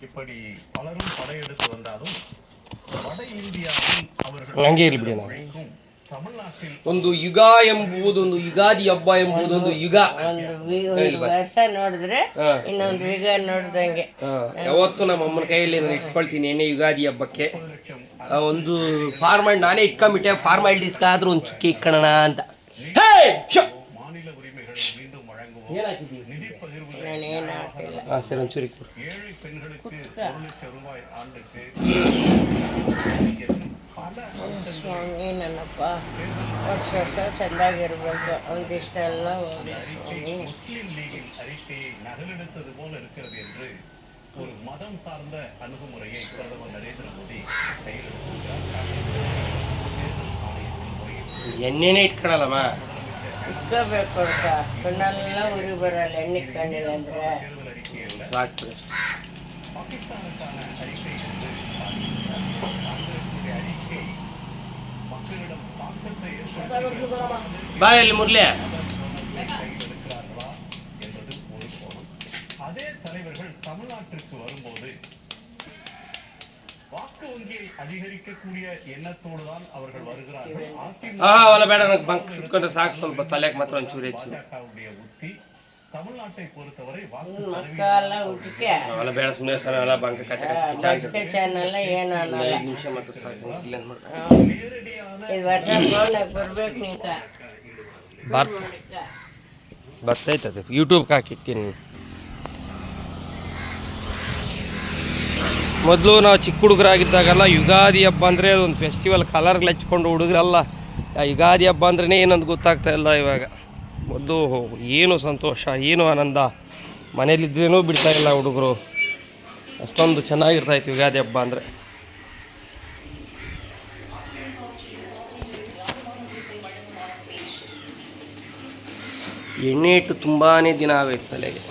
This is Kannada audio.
இப்படி பலரும் படையெடுத்து வந்தாலும் வட இந்தியாவில் அவர்கள் ಹಂಗೆ ಇರ್ಲಿ ಬಿಡಿ ನಾವು ಒಂದು ಯುಗ ಎಂಬುದು ಒಂದು ಯುಗಾದಿ ಹಬ್ಬ ಎಂಬುದು ಒಂದು ಯುಗ ಒಂದು ವರ್ಷ ನೋಡಿದ್ರೆ ಇನ್ನೊಂದು ಯುಗ ನೋಡ್ದಂಗೆ. ಯಾವತ್ತು ನಮ್ಮ ಅಮ್ಮನ ಕೈಯಲ್ಲಿ ನಾನು ಇಟ್ಕೊಳ್ತೀನಿ ಎಣ್ಣೆ ಯುಗಾದಿ ಹಬ್ಬಕ್ಕೆ ಒಂದು ಫಾರ್ಮಾಲಿಟಿ ನಾನೇ ಇಟ್ಕೊಂಡ್ಬಿಟ್ಟೆ ಫಾರ್ಮಾಲಿಟೀಸ್ ಆದ್ರೂ ಒಂದು ಚುಕ್ಕಿ ಇಕ್ಕೋಣ ಅಂತ. ನಾನೇನು ಹಾಕಿಲ್ಲ. ಸರಿ ಒಂಚೂರಿ ಸ್ವಾಮಿ ನನ್ನಪ್ಪ ವರ್ಷ ವರ್ಷ ಚೆಂದಾಗಿರ್ಬೇಕು ಒಂದಿಷ್ಟೆಲ್ಲ ஒரு மதம் சார்ந்த அணுகுமுறையை பிரதமர் நரேந்திர மோடி ಎಣ್ಣೆನೇ ಇಟ್ಕೊಳಲ್ಲಮ್ಮ ಇಕ್ಕೋಬೇಕು ಅಂತ ಕಣ್ಣೆಲ್ಲ ಉರಿ ಬರಲ್ಲ ಎಣ್ಣೆ ಇಟ್ಕೊಂಡಿಲ್ಲ ಅಂದ್ರೆ ಸಾಕು. பாகிஸ்தானுக்கான அறிக்கை என்று அறிக்கை மக்களிடம் தாக்கத்தை ಬಾಯಲ್ಲಿ ಮುರ್ಲೆ கையெழுக்கிறார்களா என்பது ஒரு கோணம். அதே தலைவர்கள் தமிழ்நாட்டிற்கு வரும்போது வாக்கு வங்கியை அதிகரிக்கக்கூடிய எண்ணத்தோடு தான் அவர்கள் வருகிறார்கள். ಅವಲ್ಲ ಬೇಡ ನನಗೆ ಬಂಕ್ ಸುತ್ಕೊಂಡ್ರೆ ಸಾಕು, ಸ್ವಲ್ಪ ತಲೆಗೆ ಮಾತ್ರ ಒಂಚೂರು ಹೆಚ್ಚು. பாஜகவுடைய உத்தி தமிழ்நாட்டை பொறுத்தவரை வாக்கு ಮಕ್ಕಳ ಊಟಕ್ಕೆ ಅವೆಲ್ಲ ಬೇಡ ಸುಮ್ಮನೆ ಸರ್ ಅವೆಲ್ಲ ಬಂಕ ಕಚ್ಚ ಕಚ್ಚ ಚಾನಲ್ ಏನು ಅನ್ನಲ್ಲ. 5 ನಿಮಿಷ ಮತ್ತೆ ಸಾಕು. ಇದು ವರ್ಷ ಫೋನಾಗ ಬರ್ಬೇಕು ನಿಂಕ ಬರ್ತೈತೆ ಅದು ಯೂಟ್ಯೂಬ್ಗೆ ಹಾಕಿರ್ತೀನಿ. ಮೊದಲು ನಾವು ಚಿಕ್ಕ ಹುಡುಗರಾಗಿದ್ದಾಗೆಲ್ಲ ಯುಗಾದಿ ಹಬ್ಬ ಅಂದರೆ ಒಂದು ಫೆಸ್ಟಿವಲ್ ಕಲರ್ಗಳು ಹಚ್ಕೊಂಡು ಹುಡುಗರಲ್ಲ ಆ ಯುಗಾದಿ ಹಬ್ಬ ಅಂದ್ರೇ ಏನಂತ ಗೊತ್ತಾಗ್ತಾ ಇಲ್ಲ ಇವಾಗ. ಮೊದಲು ಏನು ಸಂತೋಷ ಏನು ಆನಂದ, ಮನೇಲಿದ್ದೇನೂ ಬಿಡ್ತಾ ಇಲ್ಲ ಹುಡುಗರು, ಅಷ್ಟೊಂದು ಚೆನ್ನಾಗಿರ್ತಾಯಿತ್ತು ಯುಗಾದಿ ಹಬ್ಬ ಅಂದರೆ. ಎಣ್ಣೆ ಇಟ್ಟು ತುಂಬಾ ದಿನ ಆಗೋಯ್ತು ತಲೆಗೆ.